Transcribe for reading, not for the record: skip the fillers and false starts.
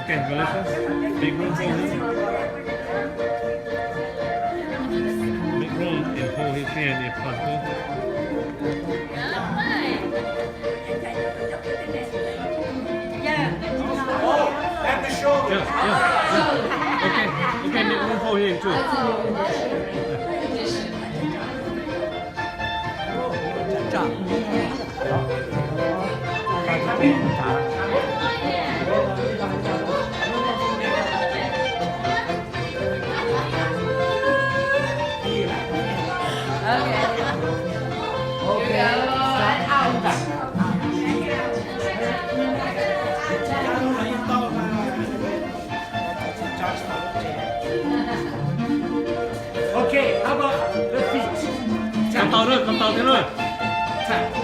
Okay, Melissa, big room for him. Make room and hold his hand if possible. And the shoulder. Yeah. Okay, make room for him too. Okay, how about the feet? คำตอบด้วย Tap.